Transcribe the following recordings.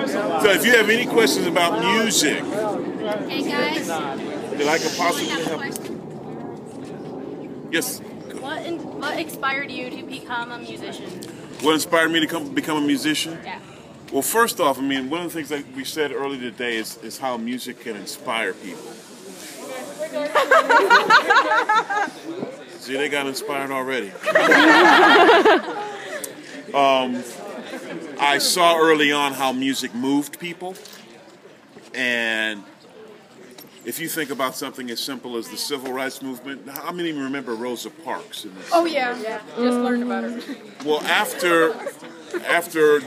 So if you have any questions about music, Hey guys, that I could possibly help. Yes. what inspired you to become a musician? What inspired me to become a musician? Yeah. Well, first off, I mean, one of the things that we said earlier today is how music can inspire people. See, they got inspired already. I saw early on how music moved people, and if you think about something as simple as the civil rights movement, how many remember Rosa Parks in this? Oh yeah, just learned about her. Well,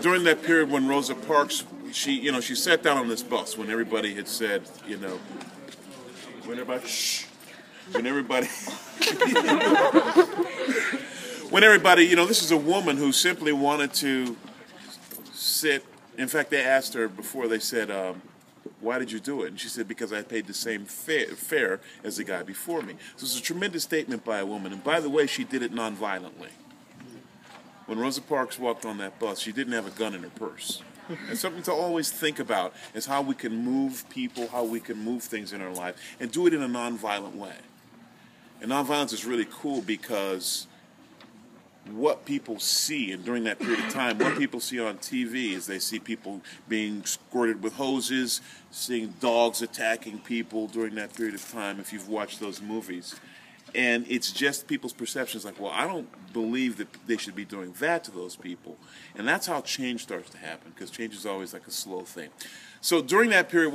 during that period when Rosa Parks, she sat down on this bus when everybody had said, when everybody, this is a woman who simply wanted to sit. In fact, they asked her before, they said, why did you do it? And she said, because I paid the same fare as the guy before me. So it's a tremendous statement by a woman. And by the way, she did it nonviolently. When Rosa Parks walked on that bus, she didn't have a gun in her purse. And something to always think about is how we can move people, how we can move things in our life, and do it in a nonviolent way. And nonviolence is really cool because what people see, and during that period of time, what people see on TV is they see people being squirted with hoses, seeing dogs attacking people during that period of time, if you've watched those movies. And it's just people's perceptions like, well, I don't believe that they should be doing that to those people. And that's how change starts to happen, because change is always like a slow thing. So during that period,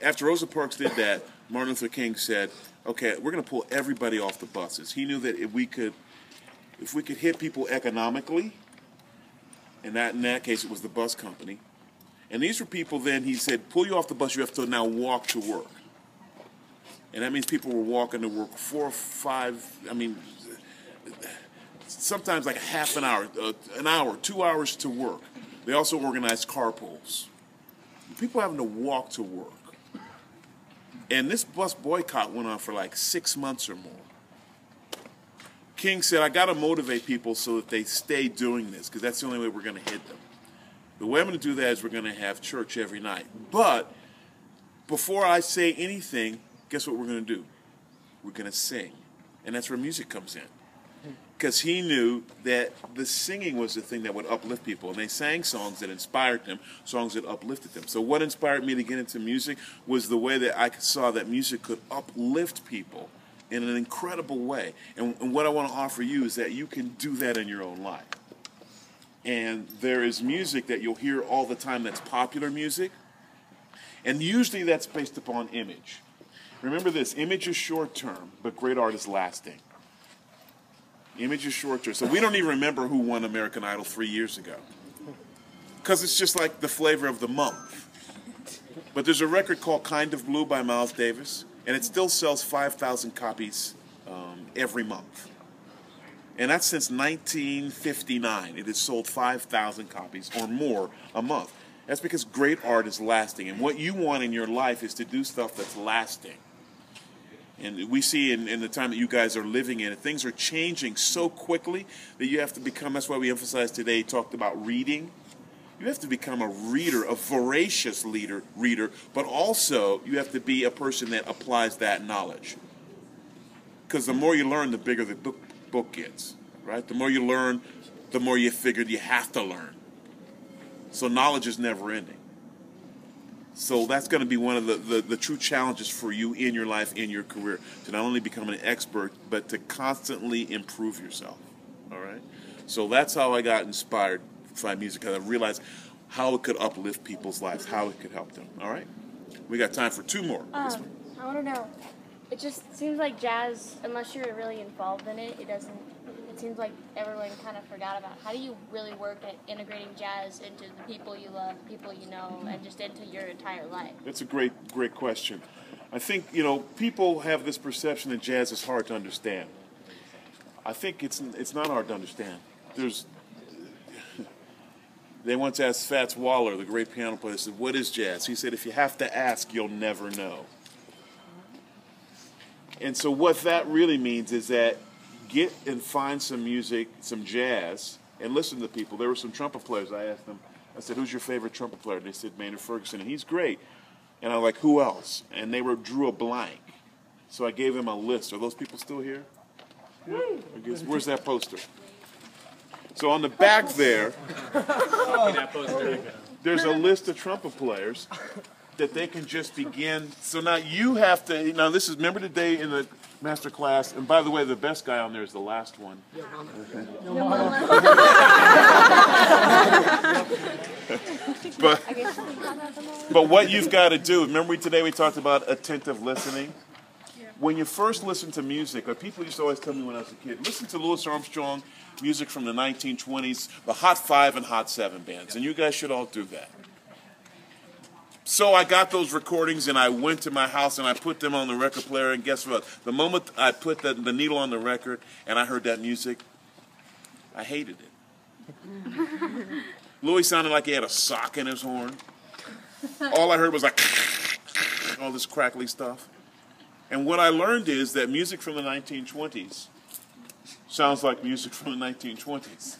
after Rosa Parks did that, Martin Luther King said, okay, we're going to pull everybody off the buses. He knew that if we could hit people economically, and in that case it was the bus company, and these were people then, he said, pull you off the bus, you have to now walk to work. And that means people were walking to work 4 or 5, sometimes like a half an hour, 2 hours to work. They also organized carpools. People having to walk to work. And this bus boycott went on for like 6 months or more. King said, I got to motivate people so that they stay doing this, because that's the only way we're going to hit them. The way I'm going to do that is we're going to have church every night. But before I say anything, guess what we're going to do? We're going to sing. And that's where music comes in. Because he knew that the singing was the thing that would uplift people. And they sang songs that inspired them, songs that uplifted them. So what inspired me to get into music was the way that I saw that music could uplift people in an incredible way. And what I want to offer you is that you can do that in your own life. And there is music that you'll hear all the time that's popular music. And usually that's based upon image. Remember this, image is short term, but great art is lasting. Image is short term. So we don't even remember who won American Idol 3 years ago, because it's just like the flavor of the month. But there's a record called Kind of Blue by Miles Davis, and it still sells 5,000 copies every month. And that's since 1959. It has sold 5,000 copies or more a month. That's because great art is lasting. And what you want in your life is to do stuff that's lasting. And we see in the time that you guys are living in, things are changing so quickly that you have to become, that's why we emphasized today, talked about reading. You have to become a reader, a voracious reader, but also you have to be a person that applies that knowledge. Because the more you learn, the bigger the book gets, right? The more you learn, the more you figure you have to learn. So knowledge is never ending. So that's going to be one of the true challenges for you in your life, in your career, to not only become an expert, but to constantly improve yourself, all right? So that's how I got inspired by music, because I realized how it could uplift people's lives, how it could help them, all right? We got time for 2 more. I want to know, it just seems like jazz, unless you're really involved in it, it seems like everyone kind of forgot about. How do you really work at integrating jazz into the people you love, people you know, and just into your entire life? That's a great question. I think, people have this perception that jazz is hard to understand. I think it's not hard to understand. They once asked Fats Waller, the great piano player, said, what is jazz? He said, if you have to ask, you'll never know. And so what that really means is that get and find some music, some jazz, and listen to people. There were some trumpet players, I asked them, I said, who's your favorite trumpet player? And they said, Maynard Ferguson, and he's great. And I'm like, who else? And they drew a blank. So I gave them a list. Are those people still here? I guess, where's that poster? So on the back there, there's a list of trumpet players that they can just begin. So now you have to, now this is, remember the day in the master class, and by the way, the best guy on there is the last one. But what you've got to do, remember today we talked about attentive listening? When you first listen to music, or people used to always tell me when I was a kid, listen to Louis Armstrong, music from the 1920s, the Hot 5 and Hot 7 bands, and you guys should all do that. So I got those recordings, and I went to my house, and I put them on the record player, and guess what? The moment I put the needle on the record, and I heard that music, I hated it. Louis sounded like he had a sock in his horn. All I heard was like all this crackly stuff. And what I learned is that music from the 1920s sounds like music from the 1920s.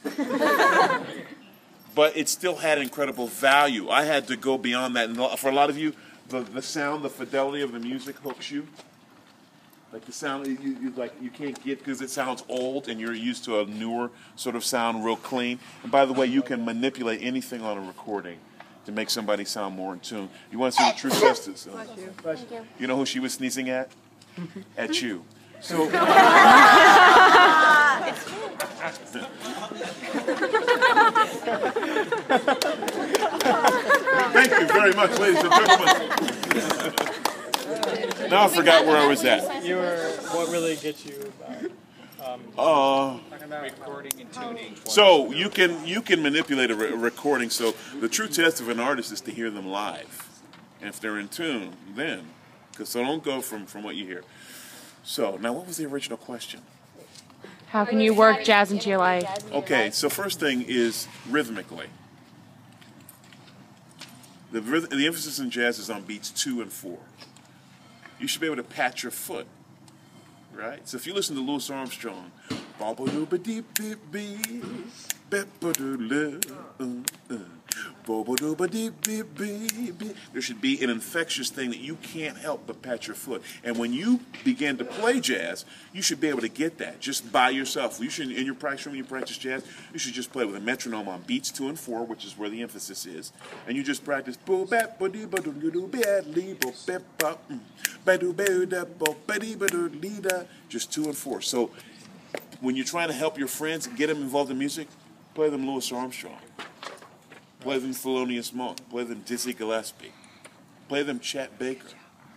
But it still had incredible value. I had to go beyond that. And for a lot of you, the sound, the fidelity of the music hooks you. Like the sound, you can't get because it sounds old and you're used to a newer sort of sound, real clean. And by the way, you can manipulate anything on a recording to make somebody sound more in tune. You want to see the true test is? You know who she was sneezing at? At you. So. Thank you very much, ladies and gentlemen. Now I forgot where I was at. You were, what really gets you about recording and tuning. So you can manipulate a recording. So the true test of an artist is to hear them live, and if they're in tune, then so don't go from what you hear. So now, what was the original question? How can you work jazz into your life? Okay, so first thing is rhythmically. The emphasis in jazz is on beats 2 and 4. You should be able to pat your foot, right? So if you listen to Louis Armstrong, there should be an infectious thing that you can't help but pat your foot. And when you begin to play jazz, you should be able to get that just by yourself. You should, in your practice room, when you practice jazz, you should just play with a metronome on beats 2 and 4, which is where the emphasis is. And you just practice just 2 and 4. So when you're trying to help your friends, get them involved in music, play them Louis Armstrong. Play them Thelonious Monk. Play them Dizzy Gillespie. Play them Chet Baker.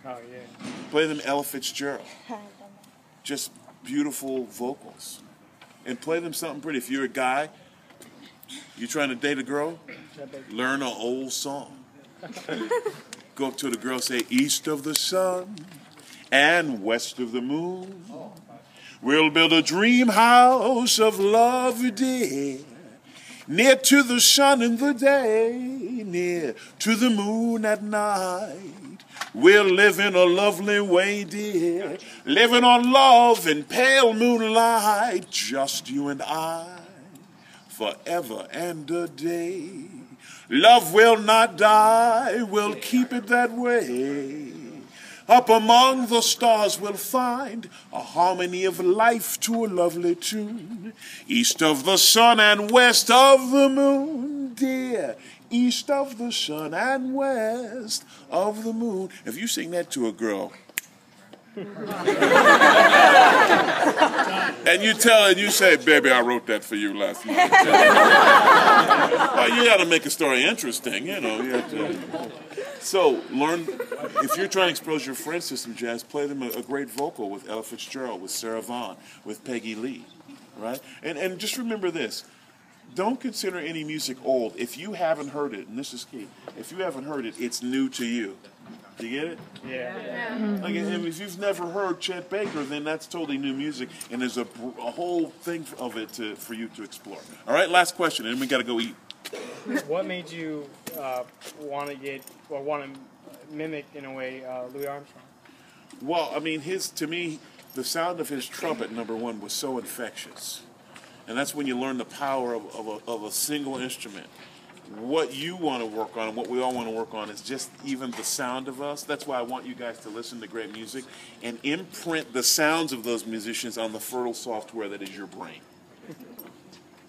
Oh, yeah. Play them Ella Fitzgerald. Just beautiful vocals. And play them something pretty. If you're a guy, you're trying to date a girl, learn an old song. Go up to the girl, say, east of the sun and west of the moon, we'll build a dream house of love, dear. Near to the sun in the day, near to the moon at night. We'll live in a lovely way, dear, living on love in pale moonlight, just you and I, forever and a day. Love will not die, we'll keep it that way. Up among the stars we'll find a harmony of life to a lovely tune. East of the sun and west of the moon, dear. East of the sun and west of the moon. If you sing that to a girl, and you tell her, and you say, baby, I wrote that for you last night. Well, you got to make a story interesting, you know. You have to. So learn, if you're trying to expose your friends to some jazz, play them a great vocal with Ella Fitzgerald, with Sarah Vaughan, with Peggy Lee, right? And just remember this. Don't consider any music old. If you haven't heard it, and this is key, if you haven't heard it, it's new to you. Do you get it? Yeah. Like, and if you've never heard Chet Baker, then that's totally new music, and there's a whole thing of it for you to explore. All right, last question, and we got to go eat. What made you want to mimic, in a way, Louis Armstrong? Well, I mean, to me, the sound of his trumpet, number one, was so infectious. And that's when you learn the power of a single instrument what you want to work on and what we all want to work on is just even the sound of us. That's why I want you guys to listen to great music and imprint the sounds of those musicians on the fertile software that is your brain.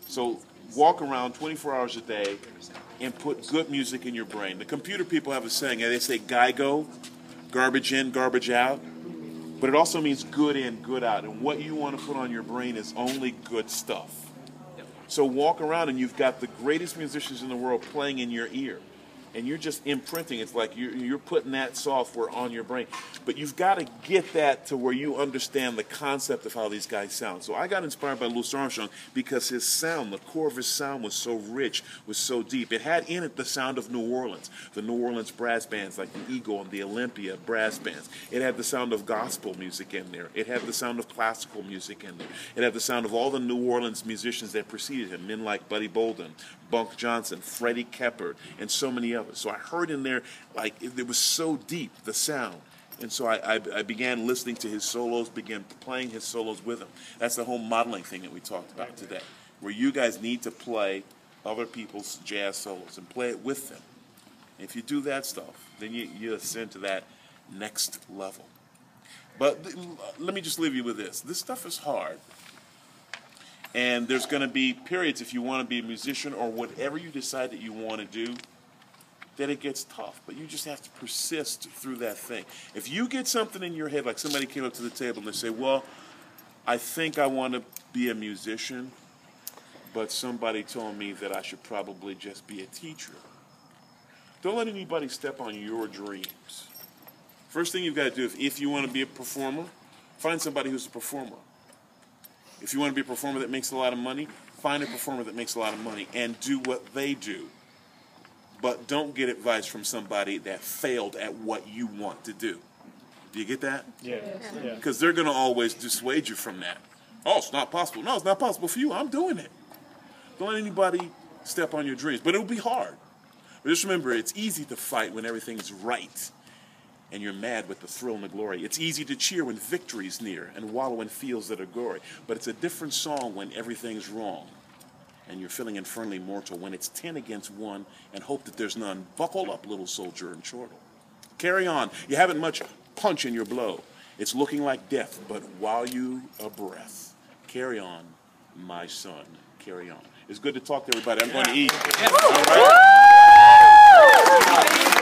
So walk around 24 hours a day and put good music in your brain. The computer people have a saying, they say GIGO, garbage in, garbage out. But it also means good in, good out. And what you want to put on your brain is only good stuff. So walk around and you've got the greatest musicians in the world playing in your ear. And you're just imprinting. It's like you're putting that software on your brain. But you've got to get that to where you understand the concept of how these guys sound. So I got inspired by Louis Armstrong because his sound, the core of his sound was so rich, was so deep. It had in it the sound of New Orleans, the New Orleans brass bands like the Eagle and the Olympia brass bands. It had the sound of gospel music in there. It had the sound of classical music in there. It had the sound of all the New Orleans musicians that preceded him, men like Buddy Bolden, Bunk Johnson, Freddie Keppard, and so many others. So I heard in there, like, it was so deep, the sound. And so I began listening to his solos, began playing his solos with him. That's the whole modeling thing that we talked about today, where you guys need to play other people's jazz solos and play it with them. And if you do that stuff, then you ascend to that next level. But let me just leave you with this. This stuff is hard. And there's going to be periods, if you want to be a musician or whatever you decide that you want to do, that it gets tough. But you just have to persist through that thing. If you get something in your head, like somebody came up to the table and they say, well, I think I want to be a musician, but somebody told me that I should probably just be a teacher. Don't let anybody step on your dreams. First thing you've got to do, if you want to be a performer, find somebody who's a performer. If you want to be a performer that makes a lot of money, find a performer that makes a lot of money and do what they do. But don't get advice from somebody that failed at what you want to do. Do you get that? Yeah. Because they're going to always dissuade you from that. Oh, it's not possible. No, it's not possible for you. I'm doing it. Don't let anybody step on your dreams. But it'll be hard. But just remember, it's easy to fight when everything's right and you're mad with the thrill and the glory. It's easy to cheer when victory's near and wallow in fields that are gory. But it's a different song when everything's wrong and you're feeling infernally mortal, when it's 10 against 1 and hope that there's none. Buckle up, little soldier, and chortle. Carry on. You haven't much punch in your blow. It's looking like death, but while you a breath, carry on, my son, carry on. It's good to talk to everybody. I'm going to eat. All right?